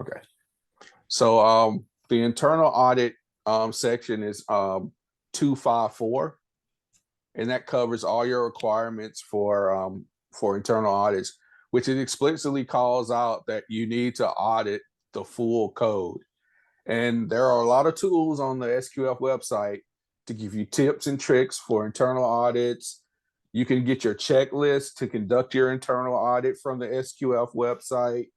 Okay. So the internal audit section is 254, and that covers all your requirements for internal audits, which it explicitly calls out that you need to audit the full code. And there are a lot of tools on the SQF website to give you tips and tricks for internal audits. You can get your checklist to conduct your internal audit from the SQF website.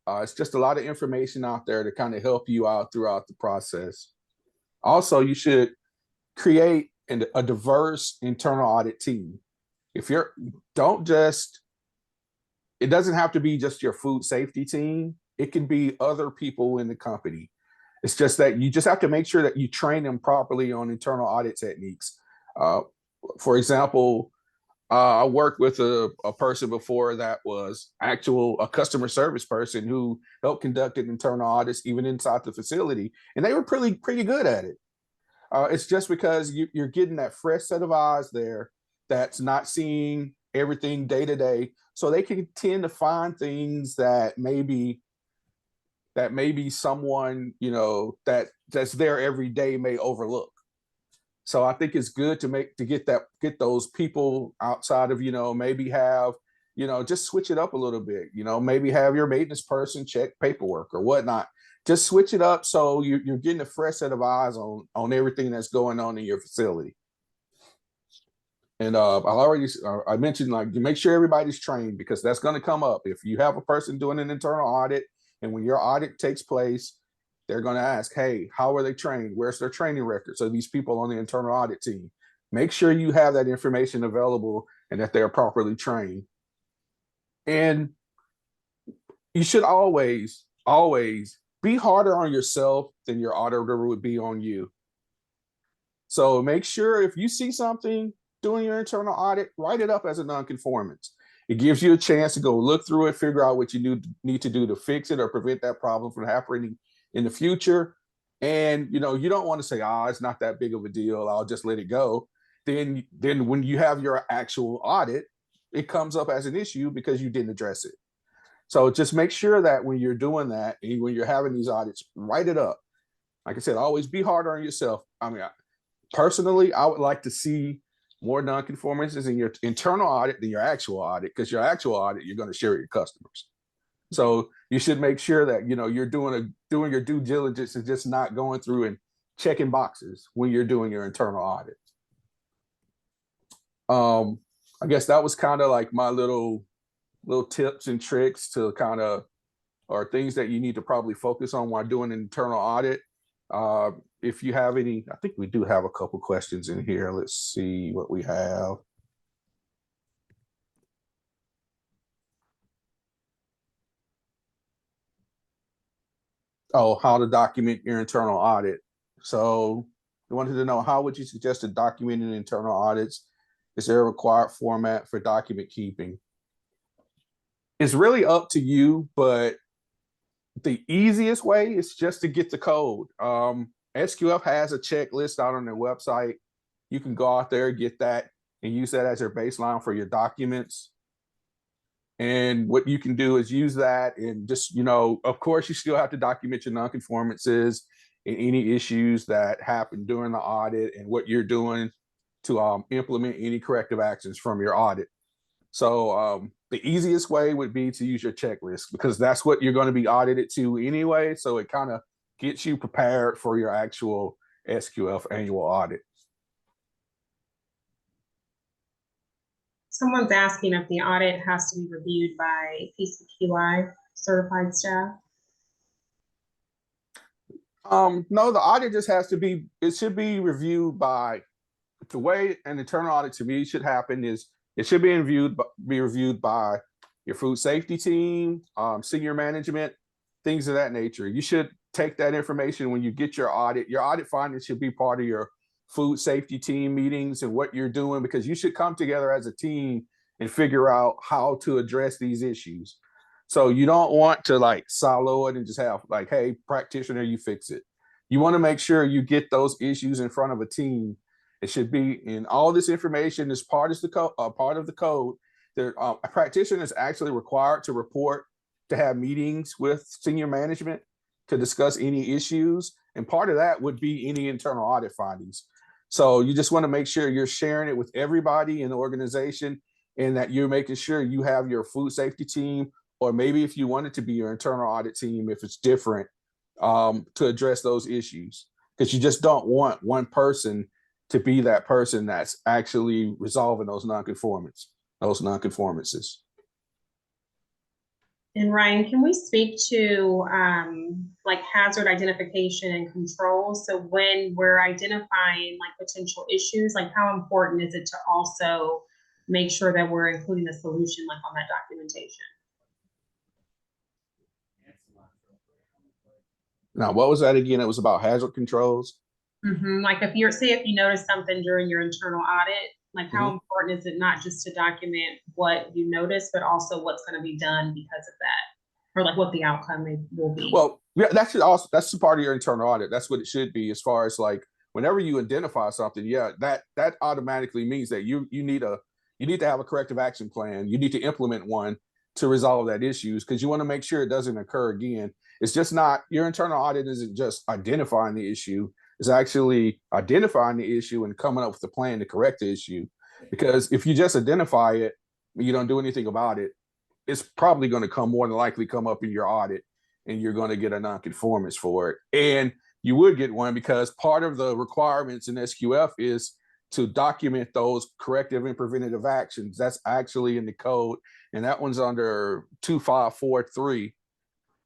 It's just a lot of information out there to kind of help you out throughout the process. Also, you should create a diverse internal audit team. If you're, don't just, it doesn't have to be just your food safety team. It can be other people in the company. It's just that you just have to make sure that you train them properly on internal audit techniques. For example, I worked with a person before that was a customer service person who helped conduct internal audits even inside the facility, and they were pretty good at it. It's just because you're getting that fresh set of eyes there that's not seeing everything day to day, so they can tend to find things that maybe someone that's there every day may overlook. So I think it's good to get those people outside of, maybe have, just switch it up a little bit, maybe have your maintenance person check paperwork or whatnot. Just switch it up so you're getting a fresh set of eyes on everything that's going on in your facility. And I mentioned, like, make sure everybody's trained, because that's going to come up. If you have a person doing an internal audit, and when your audit takes place, they're going to ask, hey, how are they trained? Where's their training record? So these people on the internal audit team, make sure you have that information available and that they're properly trained. And you should always be harder on yourself than your auditor would be on you. So make sure if you see something doing your internal audit, write it up as a nonconformance. It gives you a chance to go look through it, figure out what you need to do to fix it or prevent that problem from happening in the future. And you don't want to say, it's not that big of a deal, I'll just let it go. Then when you have your actual audit, it comes up as an issue because you didn't address it. So just make sure that when you're doing that and when you're having these audits, write it up. Like I said, always be harder on yourself. I mean, personally, I would like to see more nonconformances in your internal audit than your actual audit, because your actual audit, you're going to share with your customers. So you should make sure that you're doing your due diligence and just not going through and checking boxes when you're doing your internal audit. I guess that was kind of like my little tips and tricks to kind of, or things that you need to probably focus on while doing an internal audit. If you have any, I think we do have a couple questions in here. Let's see what we have. Oh, how to document your internal audit. So I wanted to know, how would you suggest documenting internal audits? Is there a required format for document keeping? It's really up to you, but the easiest way is just to get the code. SQF has a checklist out on their website. You can go out there, get that, and use that as your baseline for your documents. And what you can do is use that, and just, of course, you still have to document your nonconformances and any issues that happen during the audit and what you're doing to implement any corrective actions from your audit. So the easiest way would be to use your checklist, because that's what you're going to be audited to anyway. So it kind of gets you prepared for your actual SQF annual audit. Someone's asking if the audit has to be reviewed by PCQI certified staff. No, the audit just has to be, it should be reviewed by, the way an internal audit to me should happen is it should be reviewed by your food safety team, senior management, things of that nature. You should take that information when you get your audit. Your audit findings should be part of your food safety team meetings and what you're doing, because you should come together as a team and figure out how to address these issues. So you don't want to like silo it and just have like, hey, practitioner, you fix it. You want to make sure you get those issues in front of a team. It should be in all this information is part of the code. A practitioner is actually required to report to have meetings with senior management to discuss any issues. And part of that would be any internal audit findings. So you just want to make sure you're sharing it with everybody in the organization, and that you're making sure you have your food safety team, or maybe if you want it to be your internal audit team, if it's different, to address those issues. Because you just don't want one person to be that person that's actually resolving those nonconformances. And Ryan, can we speak to like hazard identification and control? So when we're identifying like potential issues, like how important is it to also make sure that we're including a solution like on that documentation? Now, what was that again? It was about hazard controls. Like if you notice something during your internal audit, like how important is it not just to document what you notice, but also what's going to be done because of that, or like what the outcome will be? Well, yeah, that's part of your internal audit. That's what it should be, as far as like whenever you identify something, yeah, that automatically means that you need to have a corrective action plan. You need to implement one to resolve that issues, because you want to make sure it doesn't occur again. It's just not, your internal audit isn't just identifying the issue. It's actually identifying the issue and coming up with a plan to correct the issue. Because if you just identify it, you don't do anything about it, it's probably going to more than likely come up in your audit, and you're going to get a nonconformance for it. And you would get one, because part of the requirements in SQF is to document those corrective and preventative actions. That's actually in the code, and that one's under 2543,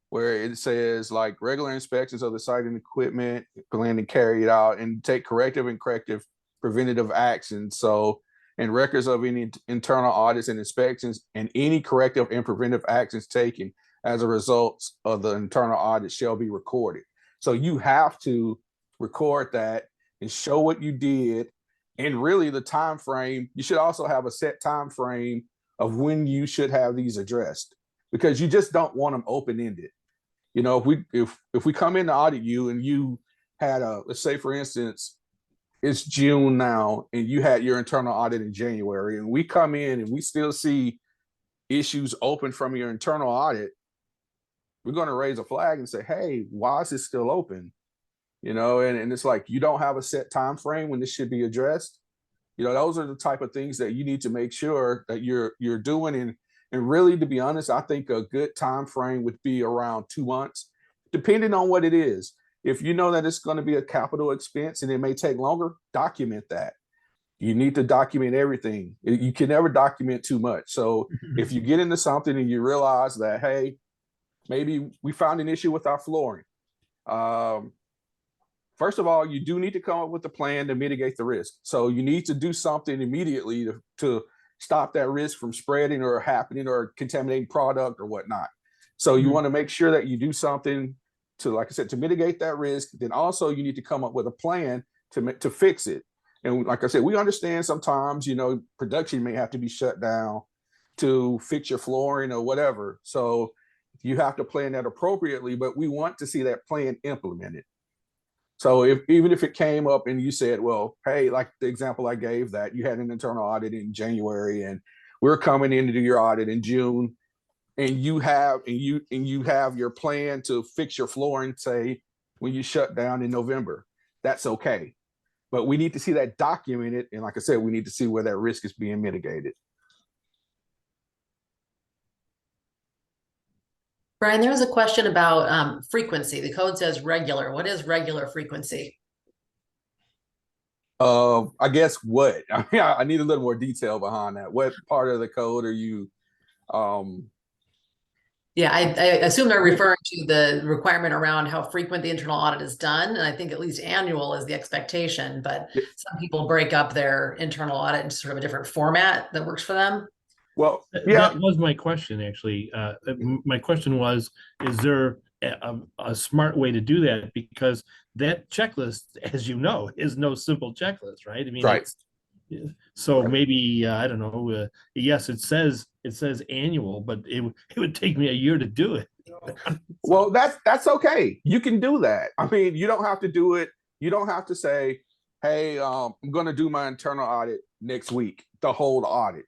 where it says like regular inspections of the site and equipment planned and carried out, and take corrective and corrective preventative actions. So, and records of any internal audits and inspections and any corrective and preventive actions taken as a result of the internal audit shall be recorded. So you have to record that and show what you did, and really the time frame. You should also have a set time frame of when you should have these addressed, because you just don't want them open-ended. You know, if we come in to audit you, and you had let's say for instance, it's June now, and you had your internal audit in January, and we come in and we still see issues open from your internal audit, we're going to raise a flag and say, hey, why is it still open? You know, and it's like, you don't have a set time frame when this should be addressed. You know, those are the type of things that you need to make sure that you're doing. And really, to be honest, I think a good time frame would be around 2 months, depending on what it is. If you know that it's going to be a capital expense and it may take longer, document that. You need to document everything. You can never document too much. So if you get into something and you realize that, hey, maybe we found an issue with our flooring. First of all, you do need to come up with a plan to mitigate the risk. So you need to do something immediately to stop that risk from spreading or happening or contaminating product or whatnot. So you want to make sure that you do something to, like I said, to mitigate that risk. Then also you need to come up with a plan to fix it. And like I said, we understand sometimes, you know, production may have to be shut down to fix your flooring or whatever. So you have to plan that appropriately, but we want to see that plan implemented. So even if it came up and you said, well, hey, like the example I gave, that you had an internal audit in January and we're coming in to do your audit in June, and you have your plan to fix your flooring, say, when you shut down in November, that's okay. But we need to see that documented. And like I said, we need to see where that risk is being mitigated. Brian, there was a question about frequency. The code says regular. What is regular frequency? I guess what? I mean, I need a little more detail behind that. What part of the code are you? Yeah, I assume they're referring to the requirement around how frequent the internal audit is done. And I think at least annual is the expectation, but some people break up their internal audit into sort of a different format that works for them. Well, yeah, that was my question, actually. My question was, is there a smart way to do that? Because that checklist, as you know, is no simple checklist, right? I mean, right. So maybe, I don't know, yes, it says annual, but it would take me a year to do it. Well, that's okay. You can do that. I mean, you don't have to do it. You don't have to say, hey, I'm going to do my internal audit next week, the whole audit.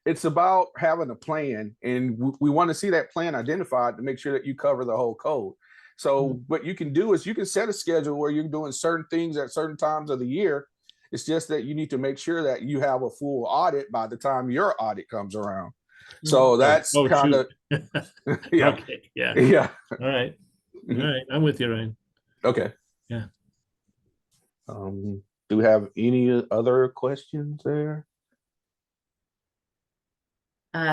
it's about having a plan, and we want to see that plan identified to make sure that you cover the whole code. So what you can do is you can set a schedule where you're doing certain things at certain times of the year. It's just that you need to make sure that you have a full audit by the time your audit comes around. So that's kind of, yeah. Okay, yeah. Yeah. All right. All right. I'm with you, Ryan. Okay. Yeah. Do we have any other questions there?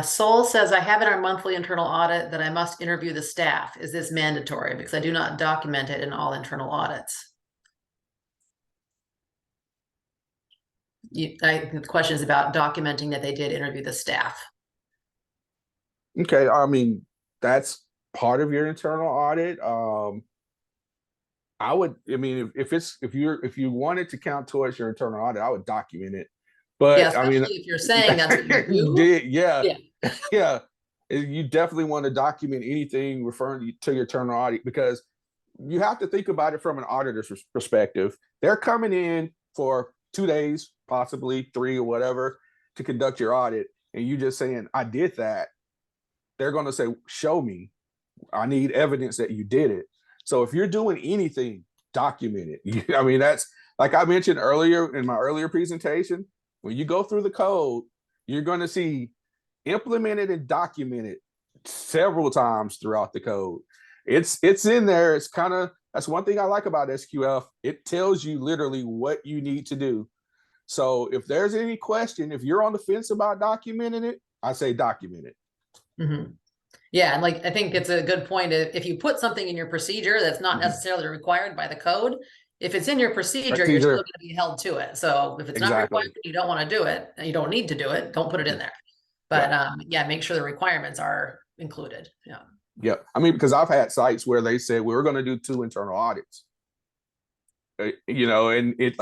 Sol says, I have in our monthly internal audit that I must interview the staff. Is this mandatory? Because I do not document it in all internal audits. The question is about documenting that they did interview the staff. Okay, I mean, that's part of your internal audit. I mean, if you wanted to count towards your internal audit, I would document it. But Yeah, I mean, if you're saying that's what you do. did, yeah. Yeah. You definitely want to document anything referring to your internal audit, because you have to think about it from an auditor's perspective. They're coming in for 2 days, possibly 3 or whatever, to conduct your audit, and you just saying, I did that. They're going to say, show me. I need evidence that you did it. So if you're doing anything, document it. I mean, that's like I mentioned earlier in my earlier presentation. When you go through the code, you're going to see implemented and documented several times throughout the code. It's in there. It's kind of, that's one thing I like about SQF. It tells you literally what you need to do. So if there's any question, if you're on the fence about documenting it, I say document it. Mm-hmm. Yeah, and like I think it's a good point. If you put something in your procedure that's not necessarily required by the code, if it's in your procedure, you're still going to be held to it. So if it's not required, you don't want to do it, and you don't need to do it, don't put it in there. But yeah, make sure the requirements are included. Yeah. Yeah. I mean, because I've had sites where they said we're going to do 2 internal audits. You know, and it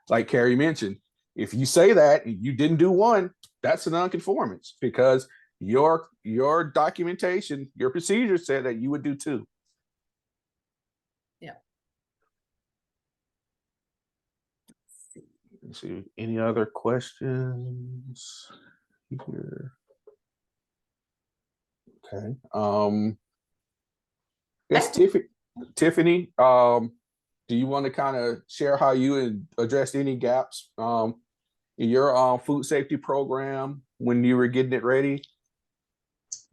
like Carrie mentioned, if you say that and you didn't do one, that's a non-conformance, because your documentation, your procedure said that you would do 2. Yeah. Let's see, any other questions here? Okay. Yes, Tiffany, do you want to kind of share how you addressed any gaps in your food safety program when you were getting it ready?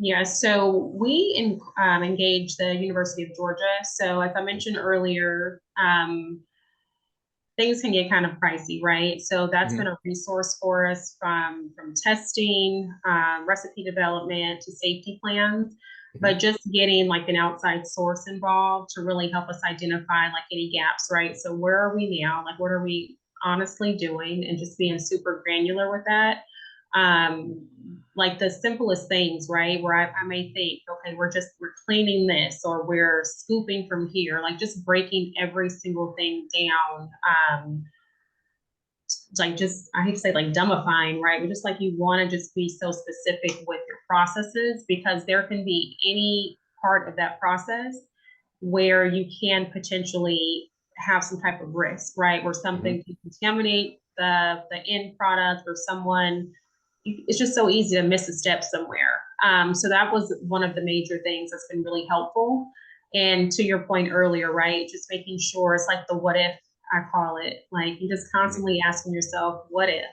Yeah, so we engaged the University of Georgia. So as I mentioned earlier, things can get kind of pricey, right? So that's been a resource for us from testing, recipe development to safety plans, but just getting like an outside source involved to really help us identify like any gaps, right? So where are we now? Like, what are we honestly doing? And just being super granular with that. Like the simplest things, right? Where I may think, okay, we're cleaning this, or we're scooping from here, like just breaking every single thing down. Like just, I hate to say like dumbifying, right? But just like you want to just be so specific with your processes, because there can be any part of that process where you can potentially have some type of risk, right? Where something can contaminate the end product, or someone, it's just so easy to miss a step somewhere. So that was one of the major things that's been really helpful. And to your point earlier, right, just making sure it's like the what if, I call it, like you just constantly asking yourself, what if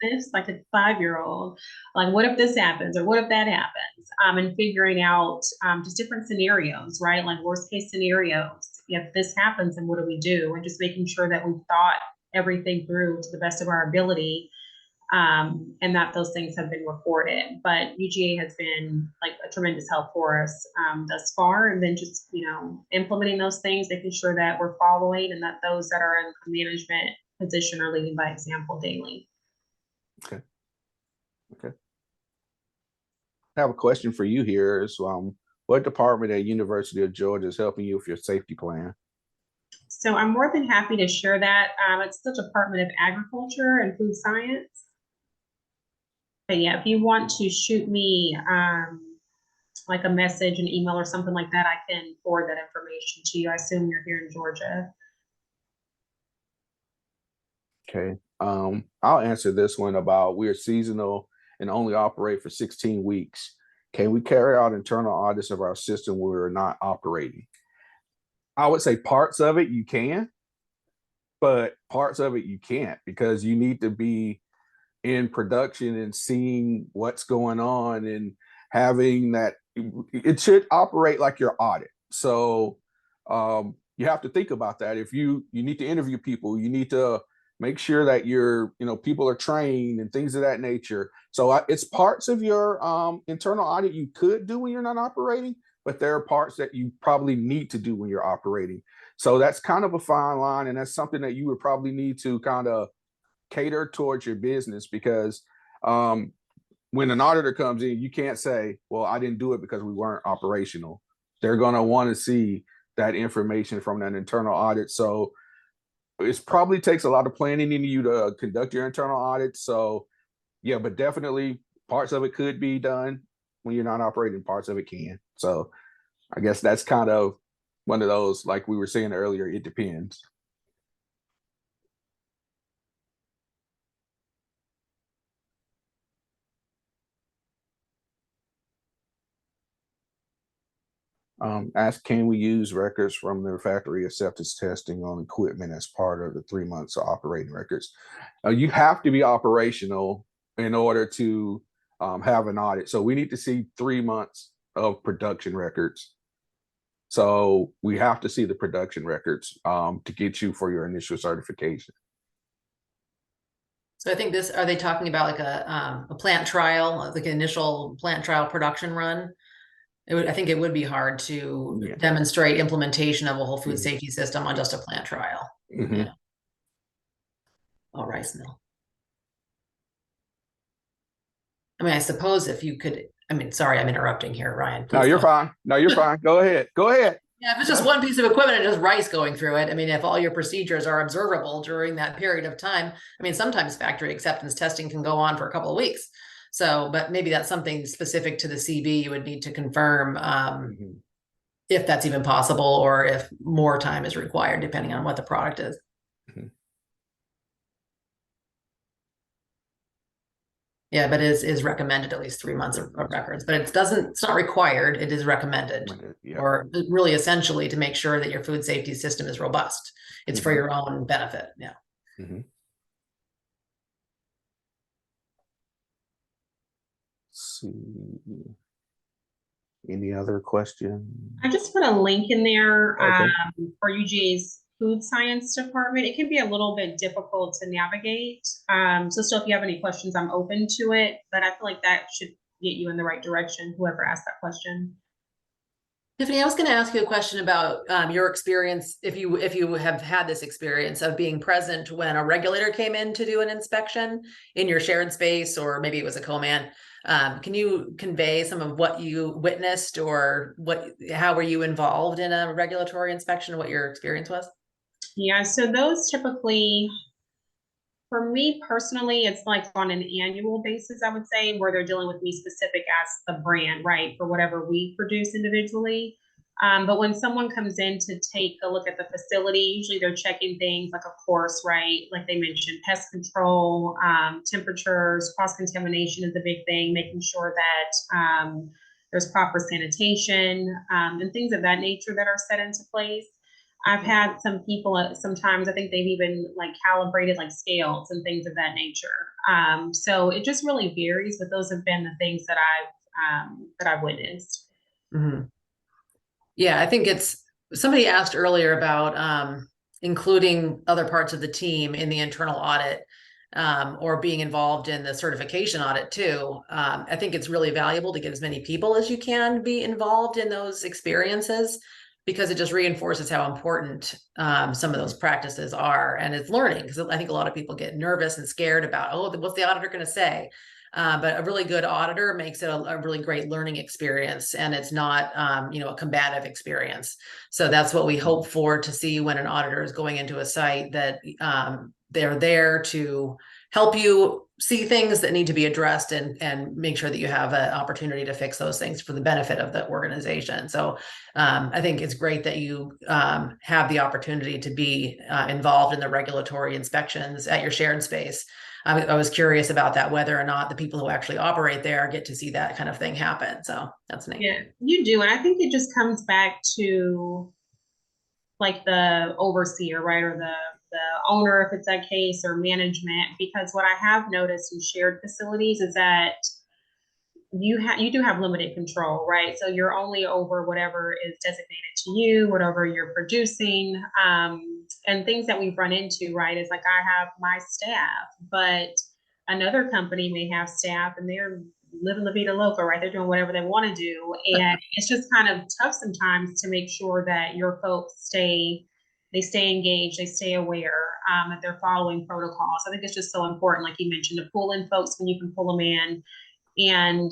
this, like a 5-year-old, like what if this happens, or what if that happens? And figuring out just different scenarios, right? Like worst case scenarios. If this happens, then what do we do? And just making sure that we've thought everything through to the best of our ability. And that those things have been reported. But UGA has been like a tremendous help for us thus far. And then just, you know, implementing those things, making sure that we're following, and that those that are in a management position are leading by example daily. Okay. I have a question for you here. Is what department at University of Georgia is helping you with your safety plan? So I'm more than happy to share that. It's the Department of Agriculture and Food Science. But yeah, if you want to shoot me like a message, an email or something like that, I can forward that information to you. I assume you're here in Georgia. Okay. I'll answer this one about we're seasonal and only operate for 16 weeks. Can we carry out internal audits of our system where we're not operating? I would say parts of it you can, but parts of it you can't, because you need to be in production and seeing what's going on and having that. It should operate like your audit. So you have to think about that. If you need to interview people, you need to make sure that people are trained and things of that nature. So it's parts of your internal audit you could do when you're not operating, but there are parts that you probably need to do when you're operating. So that's kind of a fine line, and that's something that you would probably need to kind of cater towards your business, because when an auditor comes in, you can't say, well, I didn't do it because we weren't operational. They're going to want to see that information from that internal audit. So it probably takes a lot of planning in you to conduct your internal audit. So yeah, but definitely parts of it could be done when you're not operating, parts of it can. So I guess that's kind of one of those, like we were saying earlier, it depends. Ask, can we use records from the factory acceptance testing on equipment as part of the 3 months of operating records? You have to be operational in order to have an audit. So we need to see 3 months of production records. So we have to see the production records to get you for your initial certification. So I think are they talking about like a plant trial, like an initial plant trial production run? I think it would be hard to demonstrate implementation of a whole food safety system on just a plant trial. Yeah. Oh, rice mill. I mean, I suppose if you could, sorry, I'm interrupting here, Ryan. No, you're fine. No, you're fine. Go ahead. Go ahead. Yeah, if it's just one piece of equipment and just rice going through it, if all your procedures are observable during that period of time, sometimes factory acceptance testing can go on for a couple of weeks. So, but maybe that's something specific to the CB you would need to confirm if that's even possible, or if more time is required, depending on what the product is. Yeah, but it is recommended at least 3 months of records, but it's not required. It is recommended, or really essentially to make sure that your food safety system is robust. It's for your own benefit. Yeah. See, any other questions? I just put a link in there for UGA's food science department. It can be a little bit difficult to navigate. So still, if you have any questions, I'm open to it, but I feel like that should get you in the right direction, whoever asked that question. Tiffani, I was going to ask you a question about your experience, if you have had this experience of being present when a regulator came in to do an inspection in your shared space, or maybe it was a co-man. Can you convey some of what you witnessed, or how were you involved in a regulatory inspection, what your experience was? Yeah, so those typically, for me personally, it's like on an annual basis, I would say, where they're dealing with me specific as the brand, right, for whatever we produce individually. But when someone comes in to take a look at the facility, usually they're checking things like, of course, right, like they mentioned, pest control, temperatures, cross-contamination is a big thing, making sure that there's proper sanitation and things of that nature that are set into place. I've had some people, sometimes I think they've even like calibrated like scales and things of that nature. So it just really varies, but those have been the things that I've witnessed. Yeah, I think somebody asked earlier about including other parts of the team in the internal audit, or being involved in the certification audit too. I think it's really valuable to get as many people as you can be involved in those experiences, because it just reinforces how important some of those practices are. And it's learning, because I think a lot of people get nervous and scared about, oh, what's the auditor going to say? But a really good auditor makes it a really great learning experience, and it's not, a combative experience. So that's what we hope for to see when an auditor is going into a site, that they're there to help you see things that need to be addressed, and make sure that you have an opportunity to fix those things for the benefit of the organization. So I think it's great that you have the opportunity to be involved in the regulatory inspections at your shared space. I was curious about that, whether or not the people who actually operate there get to see that kind of thing happen. So that's neat. Yeah, you do. And I think it just comes back to like the overseer, right? Or the owner, if it's that case, or management, because what I have noticed in shared facilities is that you do have limited control, right? So you're only over whatever is designated to you, whatever you're producing, and things that we've run into, right? Is like I have my staff, but another company may have staff and they're living la vida loca, right? They're doing whatever they want to do, and it's just kind of tough sometimes to make sure that your folks stay engaged, they stay aware, that they're following protocols. I think it's just so important, like you mentioned, to pull in folks when you can pull them in, and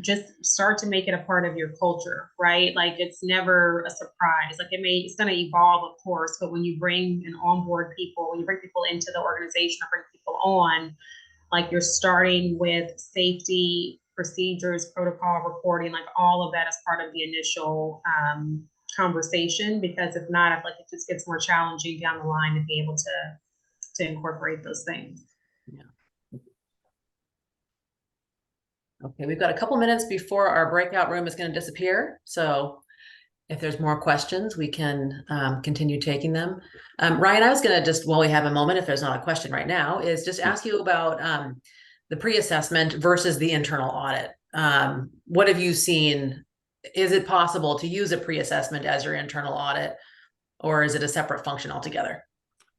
just start to make it a part of your culture, right? Like it's never a surprise. Like it's going to evolve, of course, but when you bring and onboard people, when you bring people into the organization or bring people on, like you're starting with safety procedures, protocol reporting, like all of that is part of the initial conversation, because if not, I feel like it just gets more challenging down the line to be able to incorporate those things. Yeah. Okay, we've got a couple minutes before our breakout room is going to disappear. So if there's more questions, we can continue taking them. Ryan, I was going to just, while we have a moment, if there's not a question right now, is just ask you about the pre-assessment versus the internal audit. What have you seen? Is it possible to use a pre-assessment as your internal audit, or is it a separate function altogether?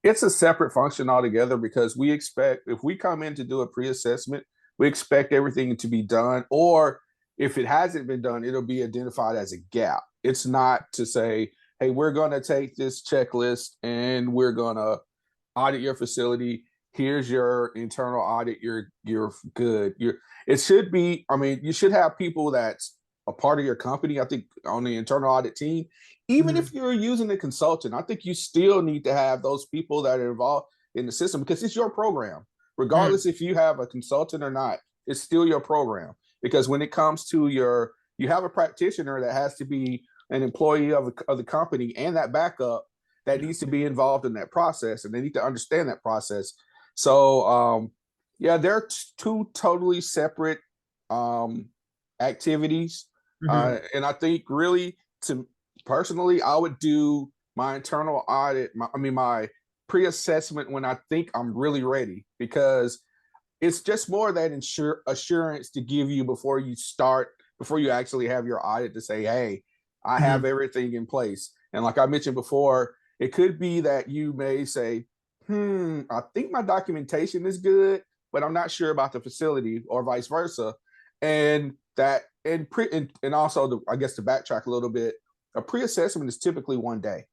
It's a separate function altogether, because we expect, if we come in to do a pre-assessment, we expect everything to be done, or if it hasn't been done, it'll be identified as a gap. It's not to say, hey, we're going to take this checklist and we're going to audit your facility. Here's your internal audit. You're good. It should be, I mean, you should have people that's a part of your company, I think, on the internal audit team. Even if you're using a consultant, I think you still need to have those people that are involved in the system, because it's your program. Regardless if you have a consultant or not, it's still your program. Because when it comes to you have a practitioner that has to be an employee of the company, and that backup that needs to be involved in that process, and they need to understand that process. So yeah, they're two totally separate activities. And I think really, personally, I would do my internal audit, my pre-assessment when I think I'm really ready, because it's just more that assurance to give you before you actually have your audit, to say, hey, I have everything in place. And like I mentioned before, it could be that you may say, I think my documentation is good, but I'm not sure about the facility, or vice versa. And also, I guess, to backtrack a little bit, a pre-assessment is typically 1 day.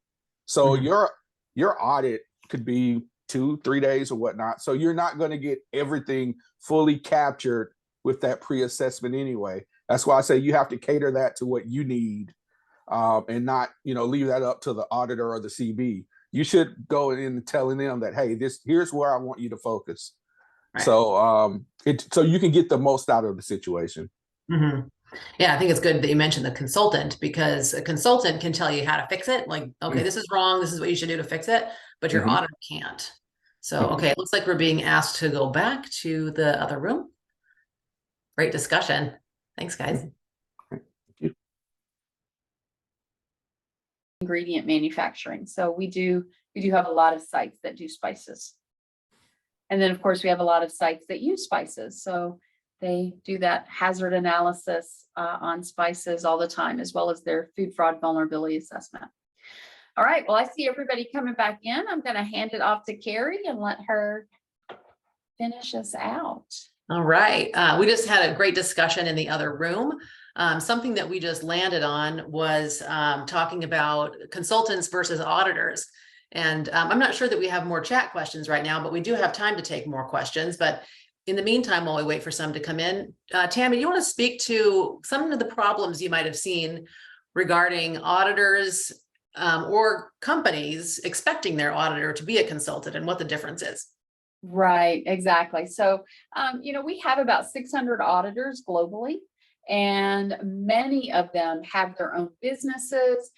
So your audit could be 2-3 days or whatnot. So you're not going to get everything fully captured with that pre-assessment anyway. That's why I say you have to cater that to what you need, and not, leave that up to the auditor or the CB. You should go in telling them that, hey, here's where I want you to focus. Right. So so you can get the most out of the situation. Yeah, I think it's good that you mentioned the consultant, because a consultant can tell you how to fix it. Like, okay, this is wrong. This is what you should do to fix it. But your auditor can't. So, okay, it looks like we're being asked to go back to the other room. Great discussion. Thanks, guys. Thank you. Ingredient manufacturing. So we do have a lot of sites that do spices. And then, of course, we have a lot of sites that use spices. So they do that hazard analysis on spices all the time, as well as their food fraud vulnerability assessment. All right, well, I see everybody coming back in. I'm going to hand it off to Carrie and let her finish us out. All right. We just had a great discussion in the other room. Something that we just landed on was talking about consultants versus auditors. And I'm not sure that we have more chat questions right now, but we do have time to take more questions. But in the meantime, while we wait for some to come in, Tammy, you want to speak to some of the problems you might have seen regarding auditors or companies expecting their auditor to be a consultant, and what the difference is? Right, exactly. So, we have about 600 auditors globally, and many of them have their own businesses.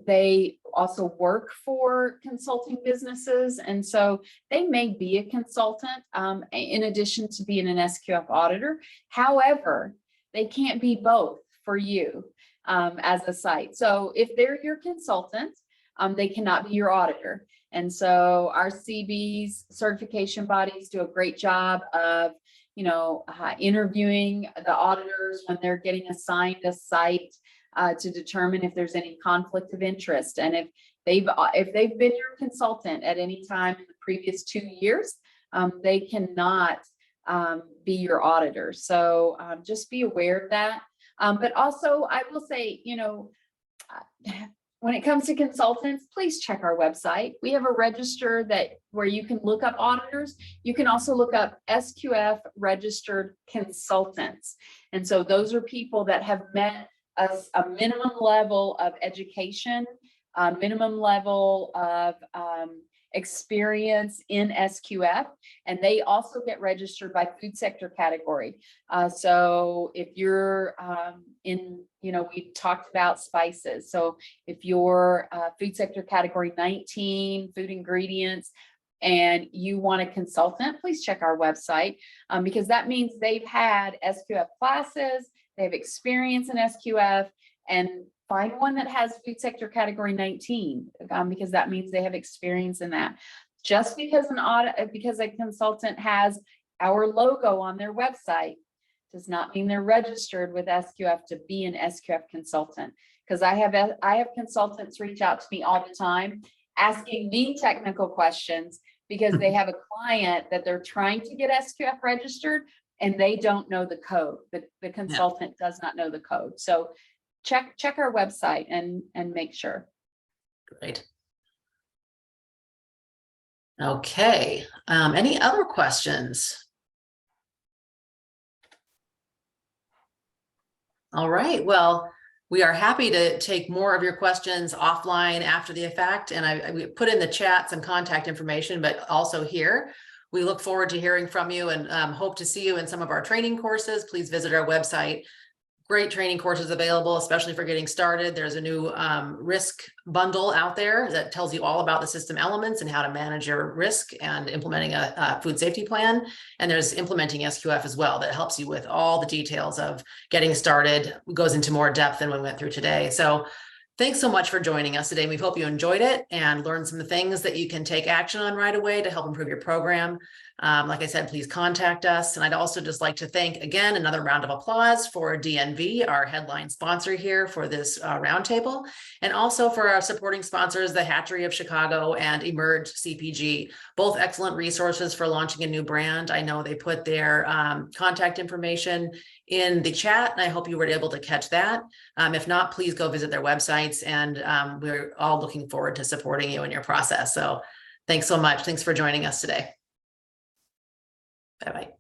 They also work for consulting businesses, and so they may be a consultant in addition to being an SQF auditor. However, they can't be both for you as a site. So if they're your consultant, they cannot be your auditor. And so our CB's certification bodies do a great job of, interviewing the auditors when they're getting assigned a site to determine if there's any conflict of interest. And if they've been your consultant at any time in the previous 2 years, they cannot be your auditor. So just be aware of that. But also I will say, when it comes to consultants, please check our website. We have a register where you can look up auditors. You can also look up SQF registered consultants. And so those are people that have met a minimum level of education, a minimum level of experience in SQF, and they also get registered by food sector category. So if you're we talked about spices. So if you're food sector category 19, food ingredients, and you want a consultant, please check our website because that means they've had SQF classes, they have experience in SQF, and find one that has food sector category 19 because that means they have experience in that. Just because because a consultant has our logo on their website does not mean they're registered with SQF to be an SQF consultant. Because I have consultants reach out to me all the time asking me technical questions because they have a client that they're trying to get SQF registered and they don't know the code. The consultant does not know the code. So check our website and make sure. Great. Okay. Any other questions? All right. Well, we are happy to take more of your questions offline after the fact. And we put in the chat some contact information, but also here. We look forward to hearing from you and hope to see you in some of our training courses. Please visit our website. Great training courses available, especially for getting started. There's a new risk bundle out there that tells you all about the system elements and how to manage your risk and implementing a food safety plan. And there's implementing SQF as well that helps you with all the details of getting started. It goes into more depth than we went through today. So thanks so much for joining us today. We hope you enjoyed it and learned some things that you can take action on right away to help improve your program. Like I said, please contact us. And I'd also just like to thank again, another round of applause for DNV, our headline sponsor here for this roundtable, and also for our supporting sponsors, the Hatchery of Chicago and Emerge CPG, both excellent resources for launching a new brand. I know they put their contact information in the chat, and I hope you were able to catch that. If not, please go visit their websites, and we're all looking forward to supporting you in your process. So thanks so much. Thanks for joining us today. Bye-bye.